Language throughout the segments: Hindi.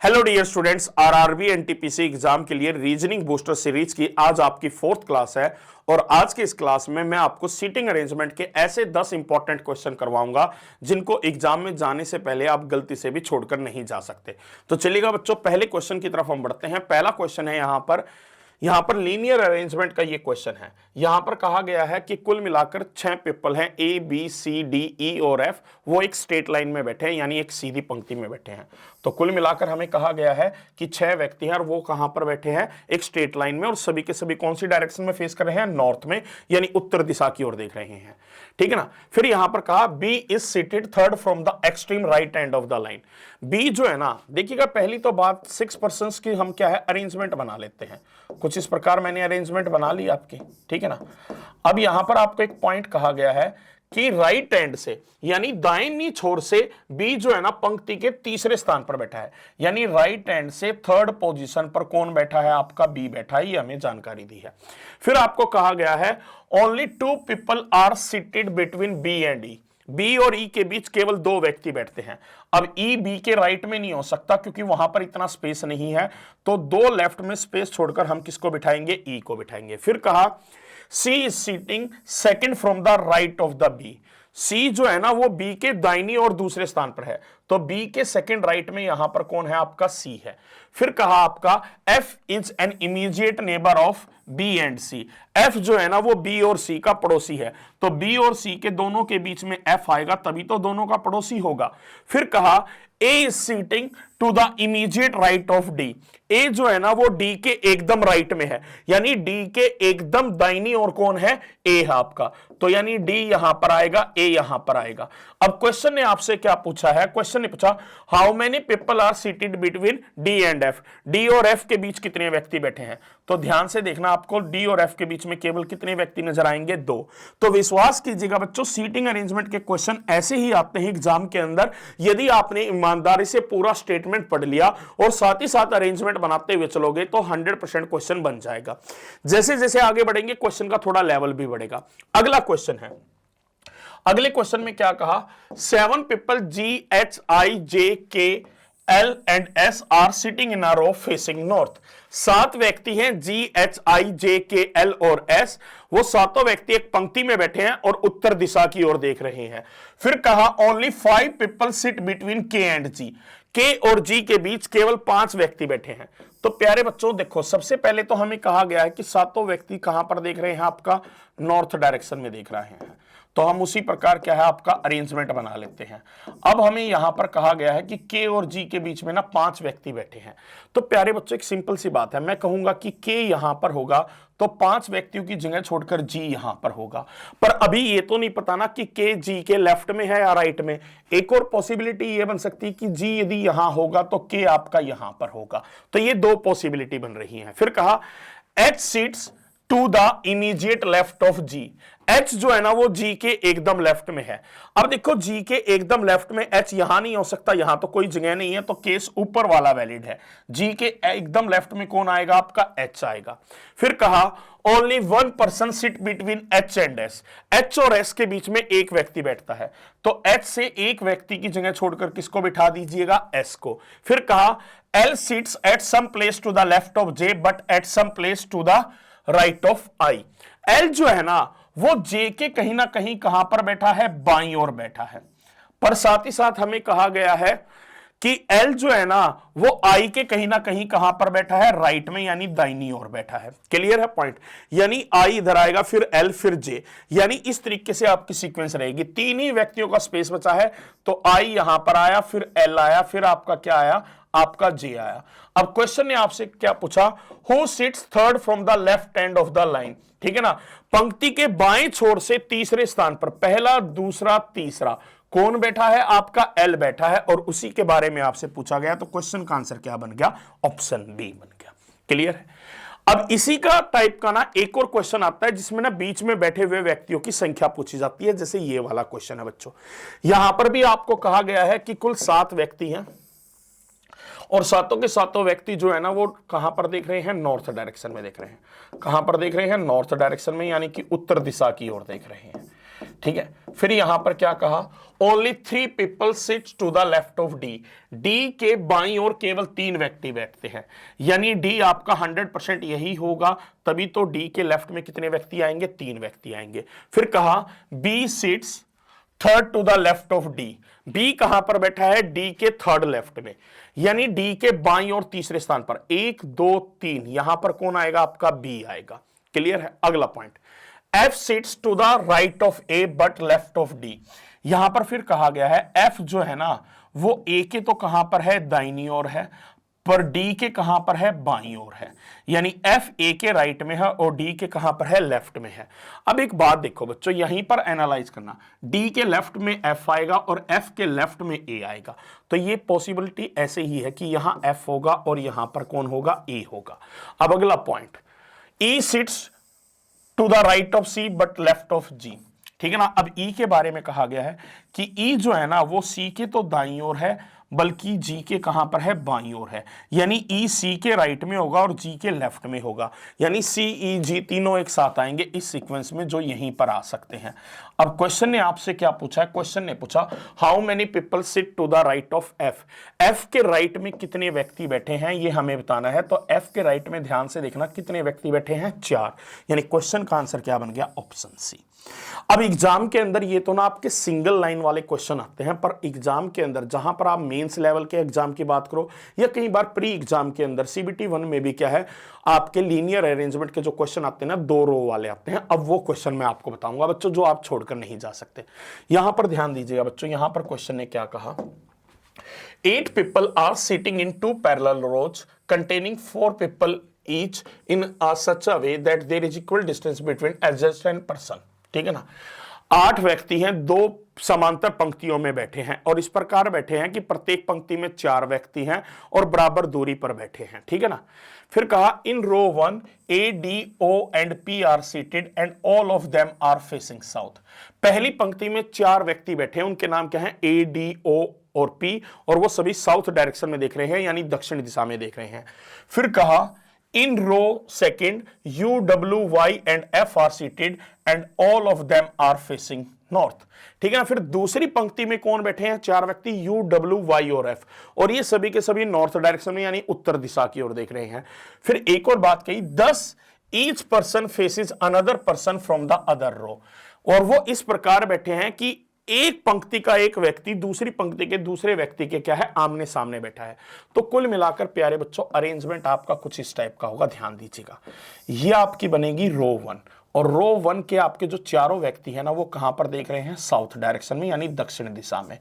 Hello dear students, RRB NTPC exam के लिए रीजनिंग बूस्टर सीरीज की आज आपकी 4th क्लास है। और आज के इस क्लास में मैं आपको सीटिंग अरेंजमेंट के ऐसे 10 इंपॉर्टेंट क्वेश्चन करवाऊंगा जिनको एग्जाम में जाने से पहले आप गलती से भी छोड़कर नहीं जा सकते। तो चलिएगा बच्चों, पहले क्वेश्चन की तरफ हम बढ़ते हैं। पहला क्वेश्चन है यहां पर लीनियर अरेंजमेंट का ये क्वेश्चन है। यहां पर कहा गया है कि कुल मिलाकर 6 पीपल हैं, ए बी सी डी ई और एफ, वो एक स्ट्रेट लाइन में बैठे हैं, यानी एक सीधी पंक्ति में बैठे हैं। तो कुल मिलाकर हमें कहा गया है कि 6 व्यक्ति हैं और वो कहां पर बैठे हैं, एक स्ट्रेट लाइन में, और सभी के सभी कौन सी डायरेक्शन में फेस कर रहे हैं, नॉर्थ में, यानी उत्तर दिशा की ओर देख रहे हैं। ठीक है ना। फिर यहां पर कहा B is seated third from the extreme right end of the line. B जो है ना, देखिएगा पहली तो बात 6 पर्संस की हम क्या है अरेंजमेंट बना लेते हैं। कुछ इस प्रकार मैंने अरेंजमेंट बना ली आपकी, ठीक है ना। अब यहां पर आपको एक पॉइंट कहा गया है कि राइट एंड से, यानी दाहिनी छोर से बी जो है ना पंक्ति के तीसरे स्थान पर बैठा है, यानी राइट एंड से थर्ड पोजीशन पर कौन बैठा है, आपका बी बैठा है। ये हमें जानकारी दी है। फिर आपको कहा गया है only 2 people are seated between B and E. B और ई के बीच केवल 2 व्यक्ति बैठते हैं। अब ई बी के राइट में नहीं हो सकता क्योंकि वहां पर इतना स्पेस नहीं है, तो 2 लेफ्ट में स्पेस छोड़कर हम किसको बिठाएंगे, ई को बिठाएंगे। फिर कहा C is sitting second from the right of the B. C जो है ना वो बी के दाहिनी और दूसरे स्थान पर है, तो बी के सेकंड राइट में यहां पर कौन है, आपका सी है। फिर कहा आपका F is an immediate neighbour of B and C. F जो है ना वो बी और सी का पड़ोसी है, तो बी और सी के दोनों के बीच में एफ आएगा, तभी तो दोनों का पड़ोसी होगा। फिर कहा A is sitting to the immediate right of D. A जो है ना वो डी के एकदम राइट में है, यानी डी के एकदम दाहिनी और कौन है, ए है आपका। तो यानी डी यहां पर आएगा, ए यहां पर आएगा। अब क्वेश्चन ने आपसे क्या पूछा है, क्वेश्चन ने पूछा how many people are seated between D and F. D और एफ के बीच कितने व्यक्ति बैठे हैं, तो ध्यान से देखना, आपको डी और एफ के बीच में केवल कितने व्यक्ति नजर आएंगे, 2। तो विश्वास कीजिएगा बच्चों, सीटिंग अरेंजमेंट के क्वेश्चन ऐसे ही आते हैं एग्जाम के अंदर, यदि आपने ईमानदारी से पूरा स्टेटमेंट पढ़ लिया और साथ ही साथ अरेंजमेंट बनाते हुए चलोगे तो 100% क्वेश्चन बन जाएगा। जैसे जैसे आगे बढ़ेंगे क्वेश्चन का थोड़ा लेवल भी बढ़ेगा। अगला क्वेश्चन है, अगले क्वेश्चन में क्या कहा, 7 people ji H I J K L and S are sitting in a row facing north. 7 व्यक्ति हैं, जी H I J K L और एस, वो सातों व्यक्ति एक पंक्ति में बैठे हैं और उत्तर दिशा की ओर देख रहे हैं। फिर कहा ओनली 5 पीपल सिट बिटवीन के एंड जी। के और जी के बीच केवल 5 व्यक्ति बैठे हैं। तो प्यारे बच्चों देखो, सबसे पहले तो हमें कहा गया है कि सातों व्यक्ति कहां पर देख रहे हैं, आपका नॉर्थ डायरेक्शन में देख रहे हैं। तो हम उसी प्रकार क्या है आपका अरेंजमेंट बना लेते हैं। अब हमें यहां पर कहा गया है कि के और जी के बीच में ना 5 व्यक्ति बैठे हैं। तो प्यारे बच्चों एक सिंपल सी बात है, मैं कहूंगा कि के यहां पर होगा तो 5 व्यक्तियों की जगह छोड़कर जी यहां पर होगा। पर अभी ये तो नहीं पता ना कि के जी के लेफ्ट में है या राइट में। एक और पॉसिबिलिटी ये बन सकती है कि जी यदि यहां होगा तो के आपका यहां पर होगा। तो ये 2 पॉसिबिलिटी बन रही है। फिर कहा H seats to the immediate left of G. H जो है ना वो जी के एकदम लेफ्ट में है। अब देखो जी के एकदम लेफ्ट में एच यहां नहीं हो सकता, यहां तो कोई जगह नहीं है, तो केस ऊपर वाला वैलिड है। जी के एकदम लेफ्ट में कौन आएगा, आपका एच आएगा। फिर कहा only 1 person sit between H and S. H और एस के बीच में एक व्यक्ति बैठता है, तो एच से एक व्यक्ति की जगह छोड़कर किसको बिठा दीजिएगा, एस को। फिर कहा L sits at some place to the left of J but at some place to the right of I. L जो है ना वो जे के कहीं ना कहीं कहां पर बैठा है, बाईं ओर बैठा है। पर साथ ही साथ हमें कहा गया है कि एल जो है ना वो आई के कहीं ना कहीं कहां पर बैठा है, राइट में, यानी दाहिनी ओर बैठा है। क्लियर है पॉइंट, यानी आई इधर आएगा, फिर एल, फिर जे, यानी इस तरीके से आपकी सीक्वेंस रहेगी। 3 ही व्यक्तियों का स्पेस बचा है, तो आई यहां पर आया, फिर एल आया, फिर आपका क्या आया, आपका जे आया। अब क्वेश्चन ने आपसे क्या पूछा, who sits third from the left and of the line. ठीक है ना, पंक्ति के बाएं छोर से तीसरे स्थान पर, पहला, दूसरा, तीसरा, कौन बैठा है, आपका एल बैठा है, और उसी के बारे में आपसे पूछा गया। तो क्वेश्चन का आंसर क्या बन गया, ऑप्शन बी बन गया। क्लियर है। अब इसी का टाइप का ना एक और क्वेश्चन आता है जिसमें ना बीच में बैठे हुए व्यक्तियों की संख्या पूछी जाती है, जैसे ये वाला क्वेश्चन है बच्चों। यहां पर भी आपको कहा गया है कि कुल 7 व्यक्ति हैं और सातों के सातों व्यक्ति जो है ना वो कहां पर देख रहे हैं, नॉर्थ डायरेक्शन में देख रहे हैं। कहां पर देख रहे हैं, नॉर्थ डायरेक्शन में, यानी कि उत्तर दिशा की ओर देख रहे हैं। ठीक है। फिर यहां पर क्या कहा, only 3 people sit to the left of D, D के बाईं ओर केवल 3 व्यक्ति बैठते हैं, यानी डी आपका 100% यही होगा, तभी तो डी के लेफ्ट में कितने व्यक्ति आएंगे, 3 व्यक्ति आएंगे। फिर कहा B sits third to the left of D, B कहां पर बैठा है, डी के थर्ड लेफ्ट में, यानी डी के बाईं और तीसरे स्थान पर, 1 2 3, यहां पर कौन आएगा, आपका बी आएगा। क्लियर है। अगला point, F sits to the right of A but left of D, यहां पर फिर कहा गया है F जो है ना वो A के तो कहां पर है, दाहिनी ओर है, पर D के कहां पर है, बाईं ओर है, यानी F A के राइट में है और D के कहां पर है, लेफ्ट में है। अब एक बात देखो बच्चों, यहीं पर एनालाइज करना, D के लेफ्ट में F आएगा और F के लेफ्ट में A आएगा, तो ये पॉसिबिलिटी ऐसे ही है कि यहां F होगा और यहां पर कौन होगा, A होगा। अब अगला point, E sits to the right of C but left of G, ठीक है ना। अब ई के बारे में कहा गया है कि ई जो है ना वो सी के तो दाईं ओर है, बल्कि जी के कहां पर है, बाईं ओर है, यानी ई सी के राइट में होगा और जी के लेफ्ट में होगा, यानी सी ई जी तीनों एक साथ आएंगे इस सीक्वेंस में जो यहीं पर आ सकते हैं। अब क्वेश्चन ने आपसे क्या पूछा है, क्वेश्चन ने पूछा how many people sit to the right of F, F के राइट में कितने व्यक्ति बैठे हैं ये हमें बताना है। तो एफ के राइट में ध्यान से देखना कितने व्यक्ति बैठे हैं, 4, यानी क्वेश्चन का आंसर क्या बन गया, ऑप्शन सी। अब एग्जाम के अंदर ये तो ना आपके सिंगल लाइन वाले क्वेश्चन आते हैं, पर एग्जाम के अंदर जहां पर आप मेंस लेवल के एग्जाम की बात करो या कई बार प्री एग्जाम के अंदर सीबीटी 1 में भी क्या है, आपके लीनियर अरेंजमेंट के जो क्वेश्चन आते हैं ना 2 रो वाले आते हैं। अब वो क्वेश्चन मैं आपको बताऊंगा बच्चों जो आप छोड़कर नहीं जा सकते। यहां पर ध्यान दीजिएगा बच्चों, यहां पर क्वेश्चन ने क्या कहा, 8 people are sitting in 2 parallel rows containing 4 people each in such a way that there is equal distance between adjacent person, ठीक है ना। 8 व्यक्ति हैं, 2 समांतर पंक्तियों में बैठे हैं और इस प्रकार बैठे हैं कि प्रत्येक पंक्ति में 4 व्यक्ति हैं और बराबर दूरी पर बैठे हैं, ठीक है ना। फिर कहा in row 1 A, D, O and P are seated and all of them are facing south, पहली पंक्ति में 4 व्यक्ति बैठे हैं, उनके नाम क्या हैं, A, D, O और P, और वो सभी साउथ डायरेक्शन में देख रहे हैं, यानी दक्षिण दिशा में देख रहे हैं। फिर कहा in row second U, W, Y and F are seated and all of them are facing north, ठीक है ना। फिर दूसरी पंक्ति में कौन बैठे हैं, 4 व्यक्ति U, W, Y और F, और ये सभी के सभी नॉर्थ डायरेक्शन में यानी उत्तर दिशा की ओर देख रहे हैं। फिर एक और बात कही, 10 each person faces another person from the other row, और वो इस प्रकार बैठे हैं कि एक पंक्ति का एक व्यक्ति दूसरी पंक्ति के दूसरे व्यक्ति के क्या है, आमने सामने बैठा है। तो कुल मिलाकर प्यारे बच्चों अरेंजमेंट आपका कुछ इस टाइप का होगा, ध्यान दीजिएगा। ये आपकी बनेगी रो 1, और रो 1 के आपके जो चारों व्यक्ति हैं ना वो कहां पर देख रहे हैं, साउथ डायरेक्शन में यानी दक्षिण दिशा में।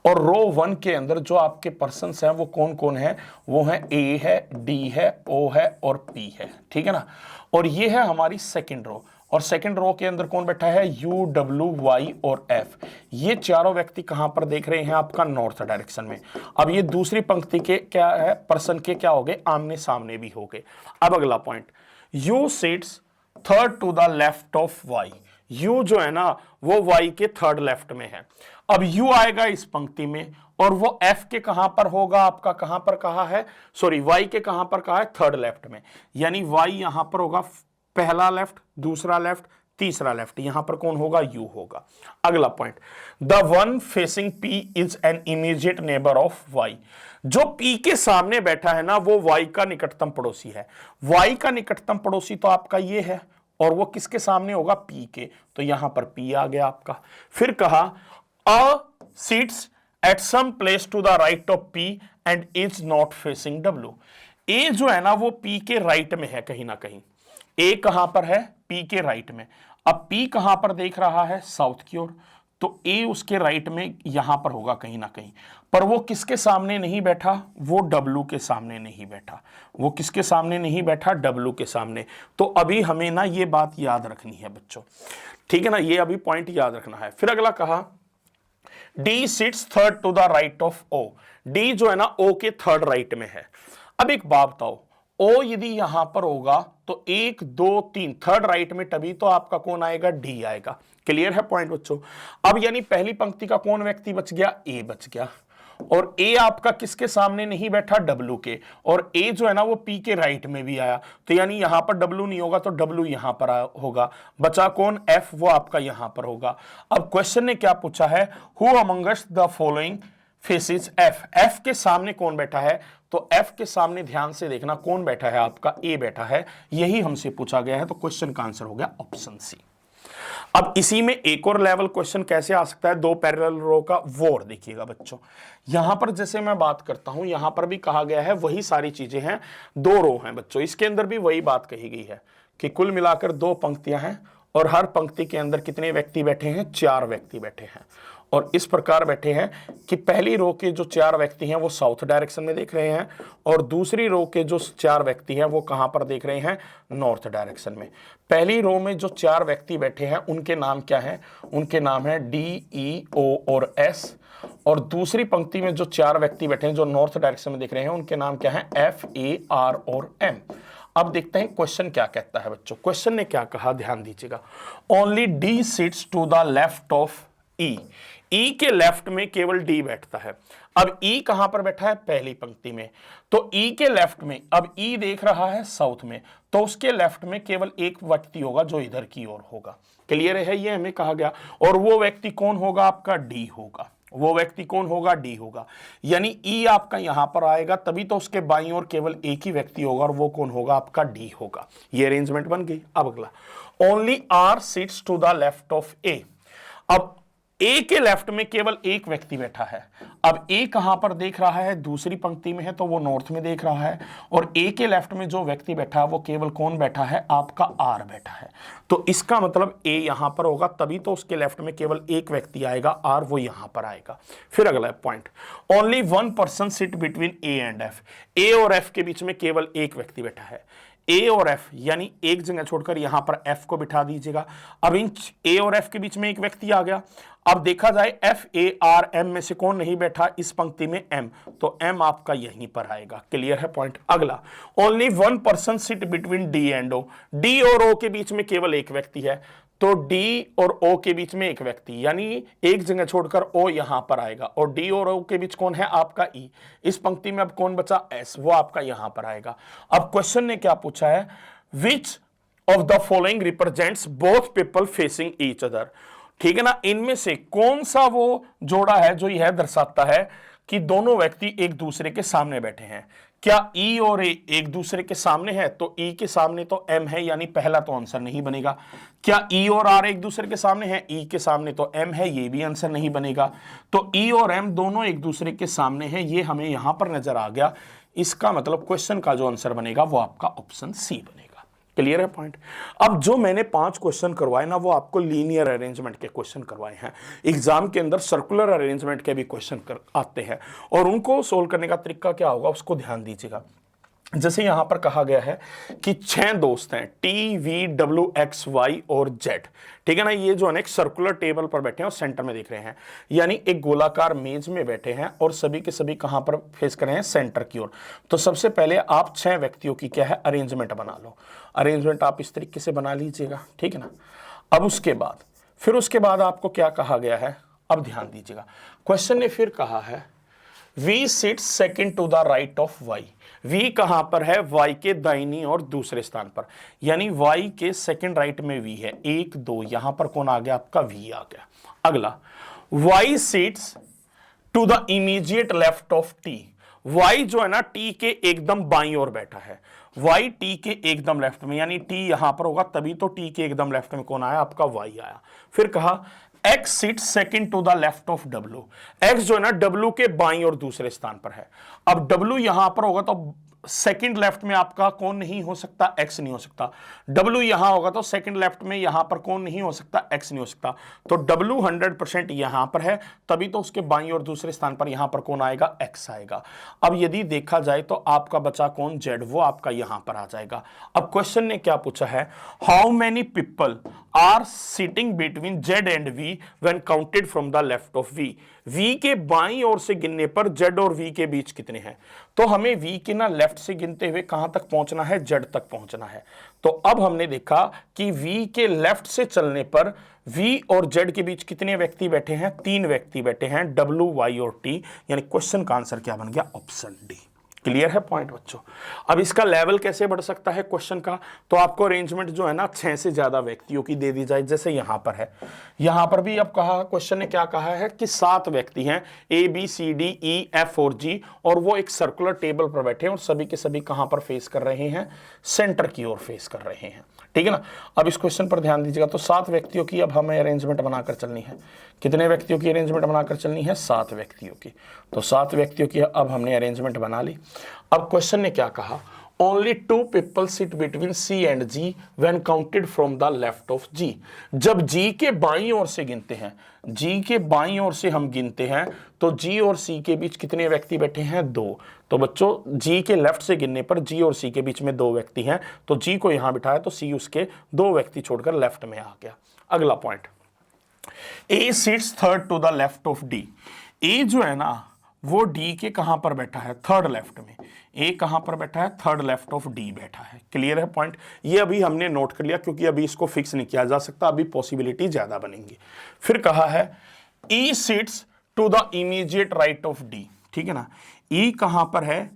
और रो 1 के अंदर जो आपके पर्सन्स हैं वो कौन कौन है, वो है A है, D है, O है और P है, ठीक है ना। और ये है हमारी सेकेंड रो, और सेकंड रो के अंदर कौन बैठा है, U, W, Y और F, ये चारों व्यक्ति कहां पर देख रहे हैं, आपका नॉर्थ डायरेक्शन में। अब ये दूसरी पंक्ति के क्या है, पर्सन के क्या हो गए, आमने सामने भी हो गए। अब अगला point, U sits third to the left of Y, U जो है ना वो Y के थर्ड लेफ्ट में है। अब U आएगा इस पंक्ति में और वो F के कहां पर होगा, आपका कहां पर कहा है, सॉरी Y के कहां पर कहा है, थर्ड लेफ्ट में, यानी Y यहां पर होगा पहला लेफ्ट, दूसरा लेफ्ट, तीसरा लेफ्ट, यहां पर कौन होगा, U होगा। अगला point, the one facing P is an immediate neighbour of Y, जो P के सामने बैठा है ना वो Y का निकटतम पड़ोसी है। Y का निकटतम पड़ोसी तो आपका ये है, और वो किसके सामने होगा, P के, तो यहां पर P आ गया आपका। फिर कहा a sits at some place to the right of P and is not facing W, A जो है ना वो P के राइट में है कहीं ना कहीं, A कहां पर है, P के राइट में। अब P कहां पर देख रहा है, साउथ की ओर, तो A उसके राइट में यहां पर होगा कहीं ना कहीं, पर वो किसके सामने नहीं बैठा, वो W के सामने नहीं बैठा, वो किसके सामने नहीं बैठा, W के सामने। तो अभी हमें ना ये बात याद रखनी है बच्चों, ठीक है ना, ये अभी पॉइंट याद रखना है। फिर अगला कहा D sits third to the right of O, D जो है ना O के थर्ड राइट में है। अब एक बात बताओ, O यदि यहां पर होगा तो 1 2 3 थर्ड राइट में, तभी तो आपका कौन आएगा, D आएगा। क्लियर है पॉइंट बच्चों। अब यानी पहली पंक्ति का कौन व्यक्ति बच गया, A बच गया, और ए आपका किसके सामने नहीं बैठा, डब्ल्यू के, और ए जो है ना वो पी के राइट में भी आया, तो यानी यहां पर डब्ल्यू नहीं होगा तो डब्ल्यू यहां पर होगा, बचा कौन, एफ, वो आपका यहां पर होगा। अब क्वेश्चन ने क्या पूछा है, who amongst the following faces F, F के सामने कौन बैठा है, तो एफ के सामने ध्यान से देखना कौन बैठा है, आपका ए बैठा है, यही हमसे पूछा गया है, तो क्वेश्चन का आंसर हो गया ऑप्शन सी। अब इसी में एक और लेवल क्वेश्चन कैसे आ सकता है, दो पैरेलल रो का, वो और देखिएगा बच्चों। यहां पर जैसे मैं बात करता हूं, यहां पर भी कहा गया है वही सारी चीजें हैं, दो रो हैं बच्चों, इसके अंदर भी वही बात कही गई है कि कुल मिलाकर दो पंक्तियां हैं और हर पंक्ति के अंदर कितने व्यक्ति बैठे हैं, 4 व्यक्ति बैठे हैं, और इस प्रकार बैठे हैं कि पहली रो के जो 4 व्यक्ति हैं वो साउथ डायरेक्शन में देख रहे हैं, और दूसरी रो के जो 4 व्यक्ति हैं वो कहां पर देख रहे हैं, नॉर्थ डायरेक्शन में। पहली रो में जो 4 व्यक्ति बैठे हैं उनके नाम क्या हैं, उनके नाम है डी, ई, ओ और एस, और दूसरी पंक्ति में जो 4 व्यक्ति बैठे हैं जो नॉर्थ डायरेक्शन में देख रहे हैं उनके नाम क्या है, एफ, ए, आर और एम। अब देखते हैं क्वेश्चन क्या कहता है बच्चों। क्वेश्चन ने क्या कहा, ध्यान दीजिएगा, only D sits to the left of E, E के लेफ्ट में केवल डी बैठता है। अब ई कहां पर बैठा है, पहली पंक्ति में, तो ई के लेफ्ट में, अब ई देख रहा है साउथ में, तो उसके लेफ्ट में केवल एक व्यक्ति होगा जो इधर की ओर होगा। क्लियर है, ये हमें कहा गया, और वो व्यक्ति कौन होगा, आपका डी होगा, वो व्यक्ति कौन होगा, डी होगा, यानी ई आपका यहां पर आएगा, तभी तो उसके बाईं ओर केवल एक ही व्यक्ति होगा, और वो कौन होगा, आपका डी होगा। ये अरेंजमेंट बन गई। अब अगला, only R sits to the left of A, अब ए के लेफ्ट में केवल एक व्यक्ति बैठा है। अब ए कहां पर देख रहा है, दूसरी पंक्ति में है, तो वो नॉर्थ में देख रहा है, और ए के लेफ्ट में जो व्यक्ति बैठा है वो केवल कौन बैठा है, आपका आर बैठा है, तो इसका मतलब ए यहां पर होगा, तभी तो उसके लेफ्ट में केवल एक व्यक्ति आएगा, आर, वो यहां पर आएगा। फिर अगला point, only one person sit between A and F, A और एफ के बीच में केवल एक व्यक्ति बैठा है, ए और एफ, यानी एक जगह छोड़कर यहां पर एफ को बिठा दीजिएगा। अब इन ए और एफ के बीच में एक व्यक्ति आ गया। अब देखा जाए एफ, ए, आर, एम में से कौन नहीं बैठा इस पंक्ति में, एम, तो एम आपका यहीं पर आएगा। क्लियर है पॉइंट। अगला, only one person sit between D and O, D और ओ के बीच में केवल एक व्यक्ति है, तो डी और ओ के बीच में एक व्यक्ति, यानी एक जगह छोड़कर ओ यहां पर आएगा, और डी और ओ के बीच कौन है, आपका ई। इस पंक्ति में अब कौन बचा, एस, वो आपका यहां पर आएगा। अब क्वेश्चन ने क्या पूछा है, which of the following represents both people facing each other, ठीक है ना, इनमें से कौन सा वो जोड़ा है जो यह दर्शाता है कि दोनों व्यक्ति एक दूसरे के सामने बैठे हैं। क्या ई और ए एक दूसरे के सामने है, तो ई के सामने तो एम है, यानी पहला तो आंसर नहीं बनेगा। क्या ई और आर एक दूसरे के सामने है, ई के सामने तो एम है, ये भी आंसर नहीं बनेगा। तो ई और एम दोनों एक दूसरे के सामने है, ये हमें यहां पर नजर आ गया। इसका मतलब क्वेश्चन का जो आंसर बनेगा वो आपका ऑप्शन सी बनेगा। क्लियर है पॉइंट। अब जो मैंने 5 क्वेश्चन करवाए ना, वो आपको लीनियर अरेंजमेंट के क्वेश्चन करवाए हैं। एग्जाम के अंदर सर्कुलर अरेंजमेंट के भी क्वेश्चन आते हैं, और उनको सोल्व करने का तरीका क्या होगा उसको ध्यान दीजिएगा। जैसे यहां पर कहा गया है कि 6 दोस्त हैं, T, V, W, X, Y और जेड, ठीक है ना, ये जो है एक सर्कुलर टेबल पर बैठे हैं और सेंटर में देख रहे हैं, यानी एक गोलाकार मेज में बैठे हैं, और सभी के सभी कहां पर फेस कर रहे हैं, सेंटर की ओर। तो सबसे पहले आप 6 व्यक्तियों की क्या है, अरेंजमेंट बना लो। अरेंजमेंट आप इस तरीके से बना लीजिएगा, ठीक है ना। अब उसके बाद आपको क्या कहा गया है, अब ध्यान दीजिएगा। क्वेश्चन ने फिर कहा है, V sits second to the right of Y, V कहां पर है, Y के दाहिनी और दूसरे स्थान पर, यानी Y के सेकंड राइट में V है, 1 2, यहां पर कौन आ गया, आपका V आ गया। अगला, Y sits to the immediate left of T, Y जो है ना T के एकदम बाईं ओर बैठा है, Y T के एकदम लेफ्ट में, यानी T यहां पर होगा, तभी तो T के एकदम लेफ्ट में कौन आया, आपका Y आया। फिर कहा X sit second to the left of W, X जो है ना W के बाईं और दूसरे स्थान पर है। अब W यहां पर होगा तो सेकंड लेफ्ट में आपका कौन नहीं हो सकता, X नहीं हो सकता। W यहां होगा तो सेकंड लेफ्ट में यहां पर कौन नहीं हो सकता, X नहीं हो सकता। तो W 100% यहां पर है, तभी तो उसके बाईं और दूसरे स्थान पर यहां पर कौन आएगा, X आएगा। अब यदि देखा जाए तो आपका बचा कौन, Z, वो आपका यहां पर आ जाएगा। अब क्वेश्चन ने क्या पूछा है, how many people are sitting between Z and V when counted from the left of V, v के बाईं ओर से गिनने पर z और v के बीच कितने हैं। तो हमें v के ना लेफ्ट से गिनते हुए कहां तक पहुंचना है, z तक पहुंचना है। तो अब हमने देखा कि v के लेफ्ट से चलने पर v और z के बीच कितने व्यक्ति बैठे हैं, 3 व्यक्ति बैठे हैं, w, y और t। यानी क्वेश्चन का आंसर क्या बन गया, ऑप्शन डी। क्लियर है पॉइंट बच्चों। अब इसका लेवल कैसे बढ़ सकता है क्वेश्चन का, तो आपको अरेंजमेंट जो है ना 6 से ज्यादा व्यक्तियों की दे दी जाए, जैसे यहां पर है। यहां पर भी अब कहा, क्वेश्चन ने क्या कहा है कि 7 व्यक्ति हैं, A B C D E F और जी, और वो एक सर्कुलर टेबल पर बैठे हैं और सभी के सभी कहां पर फेस कर रहे हैं, सेंटर की ओर फेस कर रहे हैं। ठीक है ना। अब इस क्वेश्चन पर ध्यान दीजिएगा। तो 7 व्यक्तियों की अब हमें अरेंजमेंट बनाकर चलनी है। कितने व्यक्तियों की अरेंजमेंट बनाकर चलनी है, 7 व्यक्तियों की। तो 7 व्यक्तियों की अब हमने अरेंजमेंट बना ली। अब क्वेश्चन ने क्या कहा, only 2 people sit between C and G when counted from the left of G। जब G के बाईं ओर से गिनते हैं, G के बाईं ओर से हम गिनते हैं, तो G और C के बीच कितने व्यक्ति बैठे हैं, 2। तो बच्चों G के लेफ्ट से गिनने पर G और C के बीच में 2 व्यक्ति हैं, तो G को यहां बिठाया तो C उसके 2 व्यक्ति छोड़कर लेफ्ट में आ गया। अगला point, A sits third to the left of D। A जो है ना वो डी के कहां पर बैठा है, थर्ड लेफ्ट में। ए कहां पर बैठा है, थर्ड लेफ्ट ऑफ डी बैठा है। क्लियर है पॉइंट। ये अभी हमने नोट कर लिया क्योंकि अभी इसको फिक्स नहीं किया जा सकता, अभी पॉसिबिलिटी ज्यादा बनेंगी। फिर कहा है E sits to the immediate right of D. ठीक है ना। ई कहां पर है,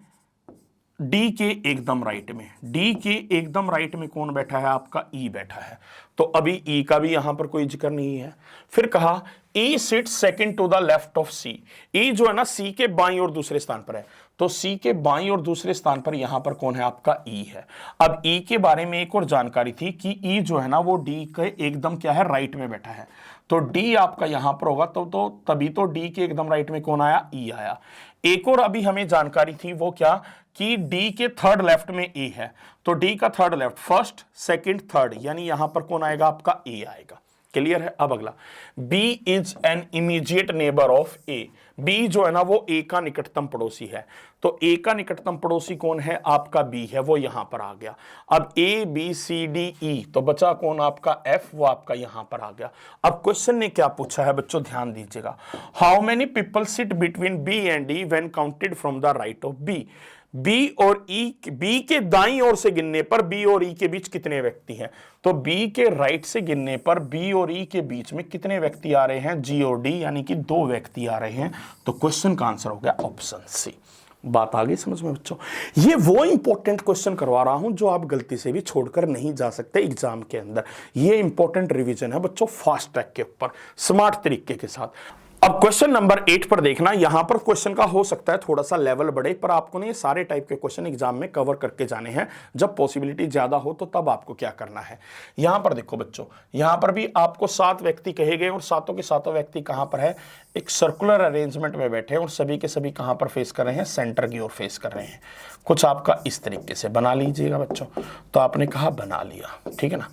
डी के एकदम राइट में। डी के एकदम राइट में कौन बैठा है, आपका ई बैठा है। तो अभी ई का भी यहां पर कोई जिक्र नहीं है। फिर कहा E sits second to the left of C. E जो है ना सी के बाईं और दूसरे स्थान पर है, तो सी के बाईं और दूसरे स्थान पर यहां पर कौन है, आपका ई है। अब ई के बारे में एक और जानकारी थी कि ई जो है ना वो डी के एकदम क्या है, राइट में बैठा है। तो डी आपका यहां पर होगा, तो तभी तो डी के एकदम राइट में कौन आया, ई आया। एक और अभी हमें जानकारी थी, वो क्या कि डी के थर्ड लेफ्ट में ए है। तो डी का third left, first second third, यानी यहां पर कौन आएगा, आपका ए आएगा। क्लियर है। अब अगला, B is an immediate neighbour of A. B जो है ना वो ए का निकटतम पड़ोसी है। तो ए का निकटतम पड़ोसी कौन है, आपका बी है, वो यहां पर आ गया। अब ए बी सी डी ई, तो बचा कौन, आपका एफ, वो आपका यहां पर आ गया। अब क्वेश्चन ने क्या पूछा है बच्चों, ध्यान दीजिएगा। How many people sit between B and D when counted from the right of B. B और ई, बी के दाईं ओर से गिनने पर बी और ई के बीच कितने व्यक्ति हैं। तो बी के राइट से गिनने पर बी और ई के बीच में कितने व्यक्ति आ रहे हैं, जी और डी, यानी कि 2 व्यक्ति आ रहे हैं। तो क्वेश्चन का आंसर हो गया ऑप्शन सी। बात आ गई समझ में बच्चों। ये वो इंपॉर्टेंट क्वेश्चन करवा रहा हूं जो आप गलती से भी छोड़कर नहीं जा सकते एग्जाम के अंदर। ये इंपॉर्टेंट रिवीजन है बच्चों, फास्ट ट्रैक के ऊपर स्मार्ट तरीके के साथ। अब क्वेश्चन नंबर 8 पर देखना, यहां पर क्वेश्चन का हो सकता है थोड़ा सा लेवल बढ़े, पर आपको नहीं सारे टाइप के क्वेश्चन एग्जाम में कवर करके जाने हैं। जब पॉसिबिलिटी ज्यादा हो तो तब आपको क्या करना है। यहां पर देखो बच्चों, यहां पर भी आपको 7 व्यक्ति कहे गए और सातों के सातों व्यक्ति कहां पर है, एक सर्कुलर अरेंजमेंट में बैठे हैं और सभी के सभी कहां पर फेस कर रहे हैं, सेंटर की ओर फेस कर रहे हैं। कुछ आपका इस तरीके से बना लीजिएगा बच्चों। तो आपने कहा बना लिया, ठीक है ना।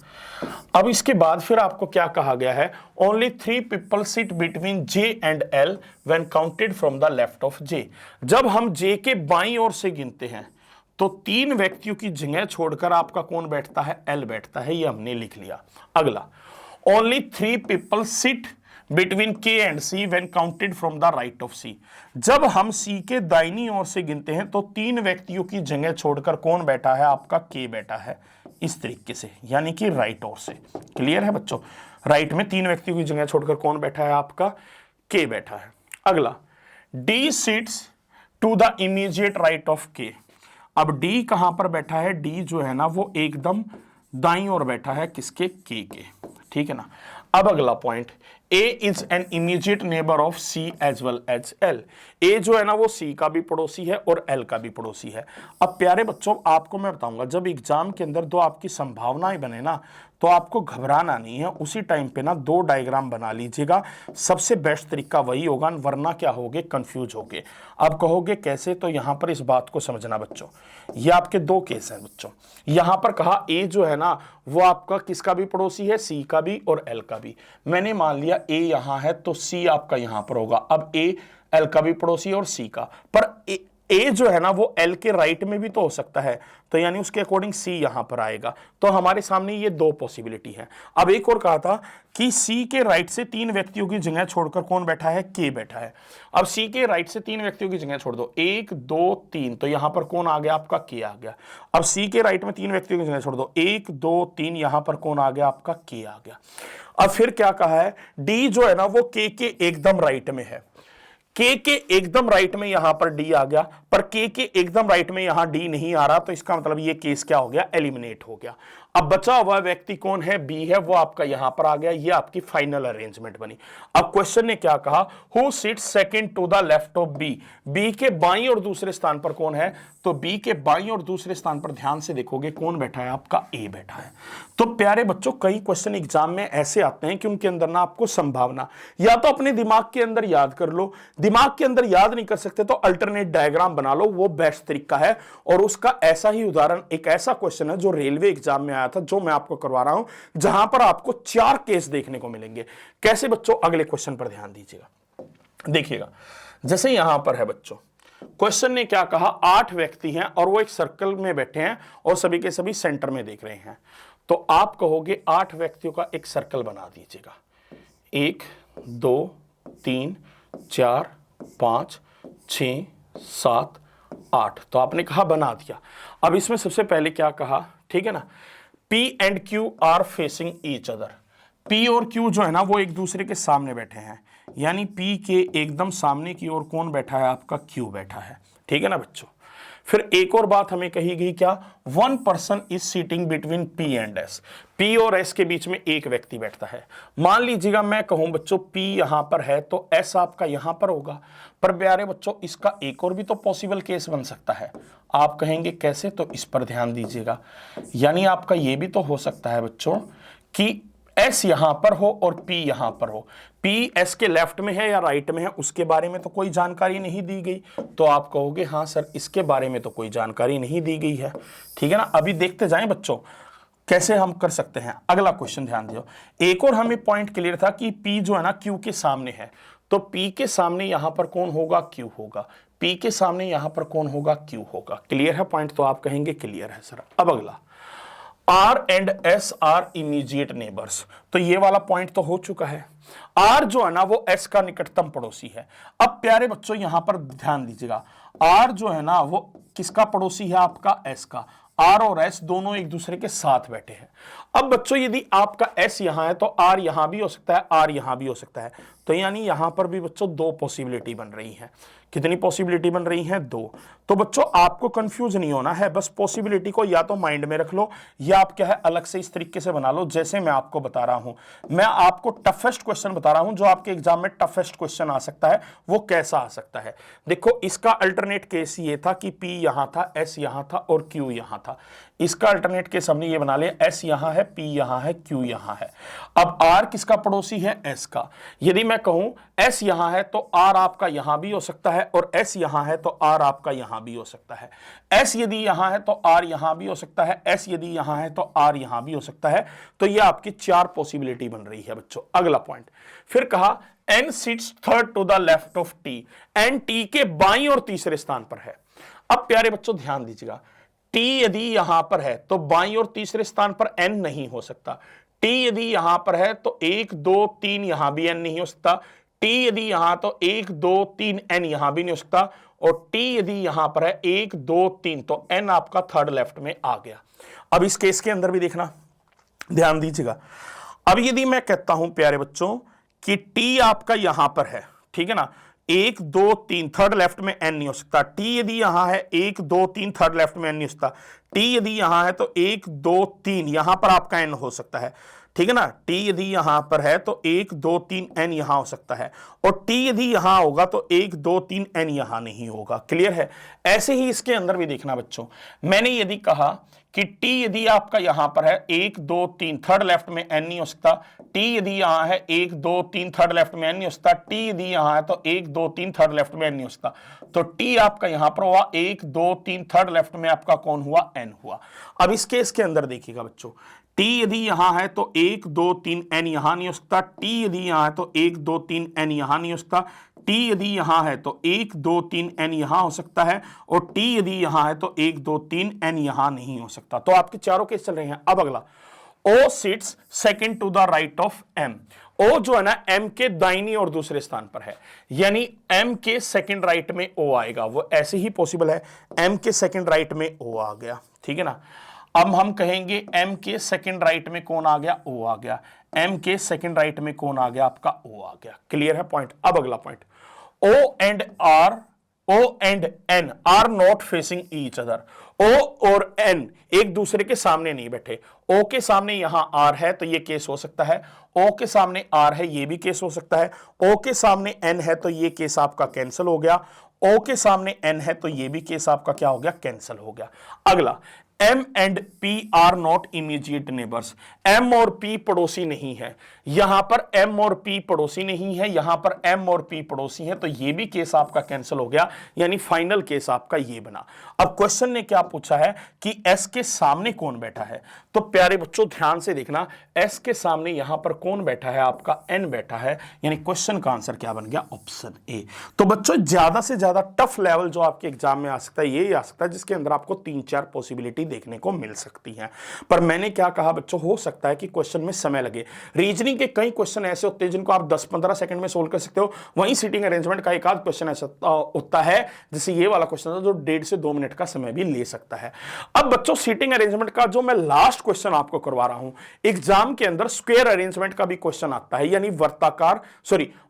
अब इसके बाद फिर आपको क्या कहा गया है, only 3 people sit between J and L when counted from the left of J। जब हम J के बाईं ओर से गिनते हैं तो 3 व्यक्तियों की जगह छोड़कर आपका कौन बैठता है, L बैठता है। ये हमने लिख लिया। अगला, only 3 people sit between K and C when counted from the right of C। जब हम C के दाहिनी ओर से गिनते हैं तो 3 व्यक्तियों की जगह छोड़कर कौन बैठा है, आपका K बैठा है, इस तरीके से, यानी कि राइट ओर से। क्लियर है बच्चों। राइट में 3 व्यक्तियों की जगह छोड़कर कौन बैठा है, आपका K बैठा है। अगला, D sits to the immediate right of K। अब D कहां पर बैठा है, D जो है ना वो एकदम दाईं ओर बैठा है, किसके, K के। ठीक है ना। अब अगला point, A is an immediate neighbour of C as well as L। A जो है ना वो C का भी पड़ोसी है और L का भी पड़ोसी है। अब प्यारे बच्चों, आपको मैं बताऊंगा, जब एग्जाम के अंदर 2 आपकी संभावनाएं बने ना, तो आपको घबराना नहीं है। उसी टाइम पे ना 2 डायग्राम बना लीजिएगा, सबसे बेस्ट तरीका वही होगा, वरना क्या होगे, कंफ्यूज होगे। अब कहोगे कैसे, तो यहां पर इस बात को समझना बच्चों। ये आपके 2 केस हैं बच्चों। यहां पर कहा A जो है ना वो आपका किसका भी पड़ोसी है, C का भी और L का भी। मैंने मान लिया A यहां है तो C आपका यहां पर होगा। अब A L का भी पड़ोसी और C का, पर ए जो है ना वो एल के राइट में भी तो हो सकता है, तो यानी उसके अकॉर्डिंग सी यहां पर आएगा। तो हमारे सामने ये दो पॉसिबिलिटी है। अब एक और कहा था कि सी के राइट से 3 व्यक्तियों की जगह छोड़कर कौन बैठा है, के बैठा है। अब सी के राइट से 3 व्यक्तियों की जगह छोड़ दो, 1 2 3, तो यहां पर कौन आ गया, आपका के आ गया। अब सी के राइट में 3 व्यक्तियों की जगह छोड़ दो, 1 2 3, यहां पर कौन आ गया, आपका के आ गया। अब फिर क्या कहा है, डी जो है ना वो के एकदम राइट में है, के एकदम राइट में यहां पर डी आ गया, पर के एकदम राइट में यहां डी नहीं आ रहा, तो इसका मतलब ये केस क्या हो गया, एलिमिनेट हो गया। अब बचा हुआ व्यक्ति कौन है, बी है, वो आपका यहां पर आ गया। ये आपकी फाइनल अरेंजमेंट बनी। अब क्वेश्चन ने क्या कहा, who sits second to the left of B, B के बाईं और दूसरे स्थान पर कौन है, तो बी के बाईं और दूसरे स्थान पर ध्यान से देखोगे कौन बैठा है, आपका ए बैठा है। तो प्यारे बच्चों, कई क्वेश्चन एग्जाम में ऐसे आते हैं कि उनके अंदर ना आपको संभावना, या तो अपने दिमाग के अंदर याद कर लो, दिमाग के अंदर याद नहीं कर सकते तो अल्टरनेट डायग्राम बना लो, वो बेस्ट तरीका है। और उसका ऐसा ही उदाहरण, एक ऐसा क्वेश्चन है जो रेलवे एग्जाम में आया था, जो मैं आपको करवा रहा हूं, जहां पर आपको 4 केस देखने को मिलेंगे। कैसे बच्चों, अगले क्वेश्चन पर ध्यान दीजिएगा, देखिएगा। जैसे यहां पर है बच्चों, क्वेश्चन ने क्या कहा, 8 व्यक्ति हैं और वो एक सर्कल में बैठे हैं और सभी के सभी सेंटर में देख रहे हैं। तो आप कहोगे 8 व्यक्तियों का एक सर्कल बना दीजिएगा, 1 2 3 4 5 6 7 8। तो आपने कहा बना दिया। अब इसमें सबसे पहले क्या कहा, ठीक है ना, P and Q are facing each other. P और Q जो है ना वो एक दूसरे के सामने बैठे हैं, यानी P के एकदम सामने की ओर कौन बैठा है, आपका Q बैठा है, ठीक है ना बच्चों। फिर एक और बात हमें कही गई, क्या, 1 person is seating between P and S, P और S के बीच में एक व्यक्ति बैठता है। मान लीजिएगा मैं कहूं बच्चों P यहां पर है तो S आपका यहां पर होगा, पर प्यारे बच्चों इसका एक और भी तो पॉसिबल केस बन सकता है। आप कहेंगे कैसे, तो इस पर ध्यान दीजिएगा। यानी आपका ये भी तो हो सकता है बच्चों कि S यहां पर हो और P यहां पर हो, P S के लेफ्ट में है या राइट में है उसके बारे में तो कोई जानकारी नहीं दी गई। तो आप कहोगे हाँ सर इसके बारे में तो कोई जानकारी नहीं दी गई है, ठीक है ना। अभी देखते जाएं बच्चों कैसे हम कर सकते हैं। अगला क्वेश्चन ध्यान दियो, एक और हमें पॉइंट क्लियर था कि P जो है ना Q के सामने है, तो P के सामने यहां पर कौन होगा, Q होगा, P के सामने यहां पर कौन होगा, Q होगा। क्लियर है पॉइंट, तो आप कहेंगे क्लियर है सर। अब अगला, R and S are immediate neighbours, तो ये वाला पॉइंट तो हो चुका है। R जो है ना वो S का निकटतम पड़ोसी है। अब प्यारे बच्चों यहां पर ध्यान दीजिएगा, R जो है ना वो किसका पड़ोसी है, आपका S का। R और S दोनों एक दूसरे के साथ बैठे हैं। अब बच्चों यदि आपका S यहां है तो R यहां भी हो सकता है, R यहां भी हो सकता है, तो यानी यहां पर भी बच्चों 2 पॉसिबिलिटी बन रही है। कितनी पॉसिबिलिटी बन रही है, 2। तो बच्चों आपको कंफ्यूज नहीं होना है, बस पॉसिबिलिटी को या तो माइंड में रख लो या आप क्या है अलग से इस तरीके से बना लो जैसे मैं आपको बता रहा हूं। मैं आपको टफेस्ट क्वेश्चन बता रहा हूं, जो आपके एग्जाम में टफेस्ट क्वेश्चन आ सकता है वो कैसा आ सकता है। देखो इसका अल्टरनेट केस ये था कि P यहां था, S यहां था और Q यहां था। इसका अल्टरनेट केस हमने ये बना लिया, S यहां है, P यहां है, Q यहां है। अब R किसका पड़ोसी है, S का। यदि मैं कहूं S यहां है तो R आपका यहां भी हो सकता है और S यहां है तो R आपका यहां भी हो सकता है। S यदि यहां है तो R यहां भी हो सकता है, S यदि यहां है तो R यहां भी हो सकता है। तो ये आपकी 4 पॉसिबिलिटी बन रही है बच्चों। अगला पॉइंट, फिर कहा N sits third to the left of T, N T के बाईं और तीसरे स्थान पर है। अब प्यारे बच्चों ध्यान दीजिएगा, T यदि यहां पर है तो बाईं और तीसरे स्थान पर N नहीं हो सकता। T यदि यहां पर है तो 1 2 3 यहां भी N नहीं हो सकता। T यदि यहां तो 1 2 3 N यहां भी नहीं हो सकता। और T यदि यहां पर है 1 2 3 तो N आपका थर्ड लेफ्ट में आ गया। अब इस केस के अंदर भी देखना, ध्यान दीजिएगा। अब यदि मैं कहता हूं प्यारे बच्चों कि T आपका यहां पर है, ठीक है ना, 1 2 3 थर्ड लेफ्ट में N नहीं हो सकता। T यदि यहां है 1 2 3 थर्ड लेफ्ट में N नहीं हो सकता। T यदि यहां है तो 1 2 3 यहां पर आपका N हो सकता है, ठीक है ना। T यदि यहां पर है तो 1 2 3 N यहां हो सकता है, और T यदि यहां होगा तो 1 2 3 N यहां नहीं होगा। क्लियर है। ऐसे ही इसके अंदर भी देखना बच्चों, मैंने यदि कहा कि T यदि आपका यहां पर है 1 2 3 थर्ड लेफ्ट में N नहीं हो सकता। T यदि यहां है 1 2 3 थर्ड लेफ्ट में N नहीं हो सकता। T यदि यहां है तो 1 2 3 थर्ड लेफ्ट में N नहीं हो सकता। तो T आपका यहां पर हुआ 1 2 3 थर्ड लेफ्ट में आपका कौन हुआ, N हुआ। अब इस केस के अंदर देखिएगा बच्चों, टी यदि यहां है तो 1 2 3 एन यहां नहीं हो सकता, टी यदि यहां है तो 1 2 3 एन यहां नहीं हो सकता, टी यदि यहां है तो 1 2 3 एन यहां हो सकता है, और टी यदि यहां है तो 1 2 3 एन यहां नहीं हो सकता। तो आपके चारों केस चल रहे हैं। अब अगला, O sits second to the right of M। O जो है ना M के दाहिनी और दूसरे स्थान पर है, यानी M के सेकंड राइट में O आएगा, वो ऐसे ही पॉसिबल है। M के सेकंड राइट में O आ गया, ठीक है ना। अब हम कहेंगे M के सेकंड राइट में कौन आ गया? O आ गया। M के सेकंड राइट में कौन आ गया? आपका O आ गया। क्लियर है पॉइंट? अब अगला point, O and N are not facing each other. O और N एक दूसरे के सामने नहीं बैठे। O के सामने यहां R है तो ये केस हो सकता है, O के सामने R है ये भी केस हो सकता है, O के सामने N है तो ये केस आपका कैंसिल हो गया, O के सामने N है तो ये भी केस आपका क्या हो गया? कैंसिल हो गया। अगला, M and P are not immediate neighbours. M और P पड़ोसी नहीं है, यहां पर M और P पड़ोसी नहीं है, यहां पर M और P पड़ोसी है, तो ये भी केस आपका कैंसिल हो गया, यानी फाइनल केस आपका ये बना। अब क्वेश्चन ने क्या पूछा है कि S के सामने कौन बैठा है? तो प्यारे बच्चों ध्यान से देखना, S के सामने यहां पर कौन बैठा है? आपका N बैठा है, यानी क्वेश्चन का आंसर क्या बन गया? Option A. तो बच्चों ज्यादा से ज्यादा टफ लेवल जो आपके एग्जाम में आ सकता है ये आ सकता है जिसके अंदर आपको 3-4 पॉसिबिलिटी देखने को मिल सकती हैं। पर मैंने क्या कहा बच्चों, हो सकता है कि क्वेश्चन में समय लगे। रीजनिंग के कई क्वेश्चन ऐसे होते हैं जिनको आप 10-15 सेकंड में सोल्व कर सकते हो, वहीं सीटिंग अरेंजमेंट का एक आध क्वेश्चन ऐसा होता है जैसे ये वाला क्वेश्चन है जो 1.5 से 2 मिनट का समय भी ले सकता है। अब बच्चों सीटिंग अरेंजमेंट का जो मैं लास्ट क्वेश्चन आपको करवा रहा हूं, एग्जाम के अंदर स्क्वायर अरेंजमेंट का भी क्वेश्चन आता है, यानी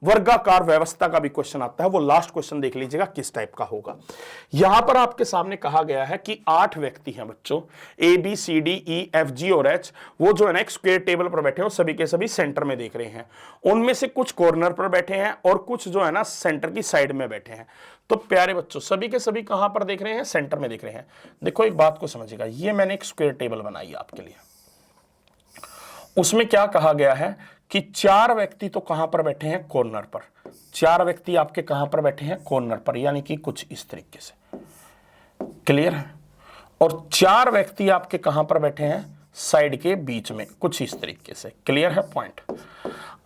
वर्गाकार व्यवस्था का भी क्वेश्चन आता है। वो लास्ट क्वेश्चन देख लीजिएगा किस टाइप का होगा। यहां पर आपके सामने कहा गया है कि 8 व्यक्ति हैं बच्चों, A B C D E F G और एच, वो जो है ना एक स्क्वायर टेबल पर बैठे हैं, सभी के सभी सेंटर में देख रहे हैं। उनमें से कुछ कॉर्नर पर बैठे हैं और कुछ जो है ना सेंटर की साइड में बैठे हैं। तो प्यारे बच्चों सभी के सभी कहां पर देख रहे हैं? सेंटर में देख रहे हैं। देखो एक बात को समझिएगा, ये मैंने एक स्क्वायर टेबल बनाई है आपके लिए, उसमें क्या कहा गया है कि 4 व्यक्ति तो कहां पर बैठे हैं? कॉर्नर पर। 4 व्यक्ति आपके कहां पर बैठे हैं? कॉर्नर पर, यानी कि कुछ इस तरीके से। क्लियर है? और 4 व्यक्ति आपके कहां पर बैठे हैं? साइड के बीच में, कुछ इस तरीके से। क्लियर है पॉइंट?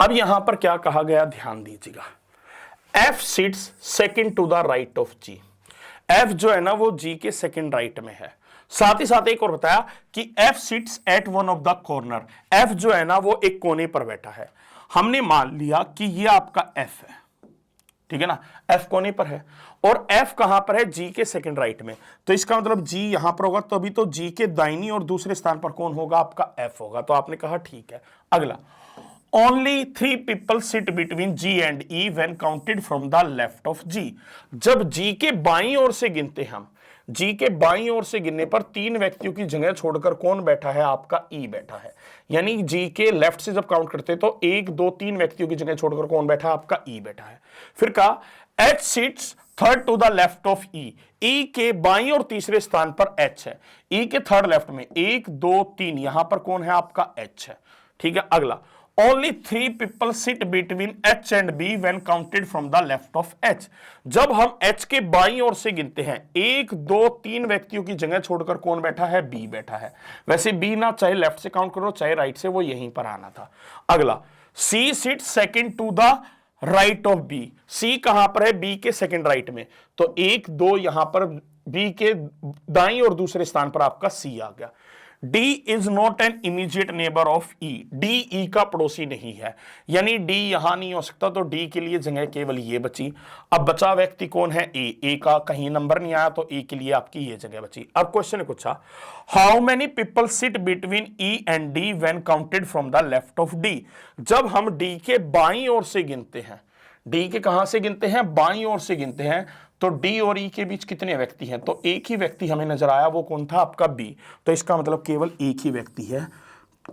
अब यहां पर क्या कहा गया ध्यान दीजिएगा, F sits second to the right of G। F जो है ना वो G के सेकंड राइट में है। साथ ही साथ एक और बताया कि F seats eight one of the corner. F जो है ना वो एक कोने पर बैठा है। हमने मान लिया कि ये आपका F है, ठीक है ना, F कोने पर है और F कहां पर है? G के सेकंड राइट में। तो इसका मतलब G यहां पर होगा, तो अभी तो G के दाहिनी और दूसरे स्थान पर कौन होगा? आपका F होगा। तो आपने कहा ठीक है। अगला, only 3 people sit between G and E when counted from the left of G। जब G के बाईं ओर से गिनते हम, G के बाईं ओर से गिनने पर 3 व्यक्तियों की जगह छोड़कर कौन बैठा है? आपका E बैठा है। यानी G के लेफ्ट से जब काउंट करते तो 1 2 3 व्यक्तियों की जगह छोड़कर कौन बैठा है? आपका E बैठा है। फिर कहा H sits third to the left of E। E के बाईं और तीसरे स्थान पर H है। E के थर्ड लेफ्ट में 1 2 3 यहां पर कौन है? आपका H है। ठीक है। अगला, only 3 people sit between H and B when counted from the left of H। जब हम H के बाईं ओर से गिनते हैं 1 2 3 व्यक्तियों की जगह छोड़कर कौन बैठा है? B बैठा है। वैसे B ना चाहे लेफ्ट से काउंट करो चाहे राइट से, वो यहीं पर आना था। अगला, C sit second to the right of B। C कहां पर है? B के सेकंड राइट में। तो 1 2 यहां पर B के दाईं और दूसरे स्थान पर आपका C आ गया। D is not an immediate neighbour of E। D E का पड़ोसी नहीं है, यानी D यहां नहीं हो सकता, तो D के लिए जगह केवल ये बची। अब बचा व्यक्ति कौन है? A का कहीं नंबर नहीं आया तो A के लिए आपकी ये जगह बची। अब क्वेश्चन ने पूछा, how many people sit between E and D when counted from the left of D। जब हम D के बाईं ओर से गिनते हैं, D के कहां से गिनते हैं? बाईं ओर से गिनते हैं। तो D और E के बीच कितने व्यक्ति हैं? तो एक ही व्यक्ति हमें नजर आया, वो कौन था? आपका B। तो इसका मतलब केवल एक ही व्यक्ति है।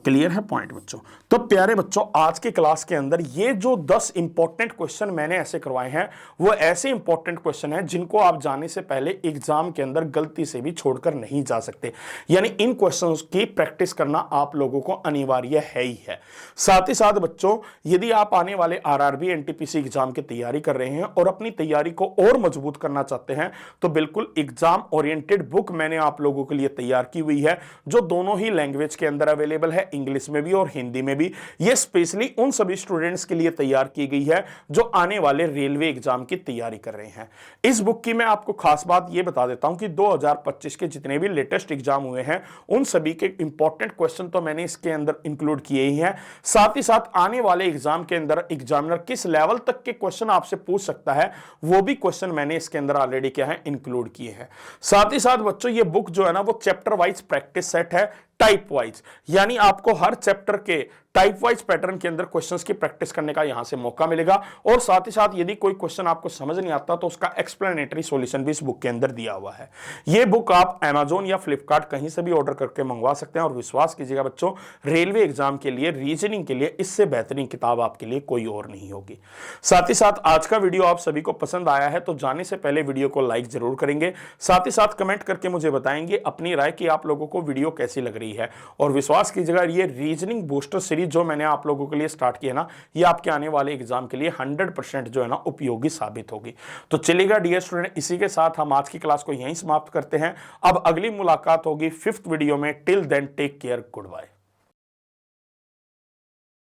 क्लियर है पॉइंट बच्चों? तो प्यारे बच्चों आज के क्लास के अंदर ये जो 10 इंपॉर्टेंट क्वेश्चन मैंने ऐसे करवाए हैं, वो ऐसे इंपॉर्टेंट क्वेश्चन हैं जिनको आप जाने से पहले एग्जाम के अंदर गलती से भी छोड़कर नहीं जा सकते। यानी इन क्वेश्चंस की प्रैक्टिस करना आप लोगों को अनिवार्य है ही है। साथ ही साथ बच्चों यदि आप आने वाले आरआरबी एनटीपीसी एग्जाम की तैयारी कर रहे हैं और अपनी तैयारी को और मजबूत करना चाहते हैं, तो बिल्कुल एग्जाम ओरिएंटेड बुक मैंने आप लोगों के लिए तैयार की हुई है, जो दोनों ही लैंग्वेज के अंदर अवेलेबल है। है, इंग्लिश में भी और हिंदी में भी। ये स्पेशली उन सभी स्टूडेंट्स के लिए तैयार की गई है जो आने वाले रेलवे एग्जाम की तैयारी कर रहे हैं। इस बुक की मैं आपको खास बात ये बता देता हूं कि 2025 के जितने भी लेटेस्ट एग्जाम हुए हैं उन सभी के इंपॉर्टेंट क्वेश्चन तो मैंने इसके अंदर इंक्लूड किए ही हैं। साथ ही साथ आने वाले एग्जाम के अंदर एग्जामिनर किस लेवल तक के क्वेश्चन आपसे पूछ सकता है वो भी क्वेश्चन मैंने इसके अंदर ऑलरेडी क्या है इंक्लूड किए हैं। साथ ही साथ बच्चों ये बुक जो है ना वो चैप्टर वाइज प्रैक्टिस सेट है, टाइप वाइज, यानी आपको हर चैप्टर के टाइप वाइज पैटर्न के अंदर क्वेश्चंस की प्रैक्टिस करने का यहां से मौका मिलेगा। और साथ ही साथ यदि कोई क्वेश्चन आपको समझ नहीं आता तो उसका एक्सप्लेनेटरी सॉल्यूशन भी इस बुक के अंदर दिया हुआ है। यह बुक आप Amazon या फ्लिपकार्ट कहीं से भी ऑर्डर करके मंगवा सकते हैं। और विश्वास कीजिएगा बच्चों, रेलवे एग्जाम के लिए, रीजनिंग के लिए इससे बेहतरीन किताब आपके लिए कोई और नहीं होगी। साथ ही साथ आज का वीडियो आप सभी को पसंद आया है तो जाने से पहले वीडियो को लाइक जरूर करेंगे। साथ ही साथ कमेंट करके मुझे बताएंगे अपनी राय कि आप लोगों को वीडियो कैसी लग रही है। और विश्वास कीजिएगा ये रीजनिंग बूस्टर सीरीज जो मैंने आप लोगों के लिए स्टार्ट किया ना, ये आपके आने वाले एग्जाम के लिए 100% जो है ना उपयोगी साबित होगी। तो चलेगा डियर स्टूडेंट, इसी के साथ हम आज की क्लास को यहीं समाप्त करते हैं। अब अगली मुलाकात होगी 5th वीडियो में। Till then take care, good bye.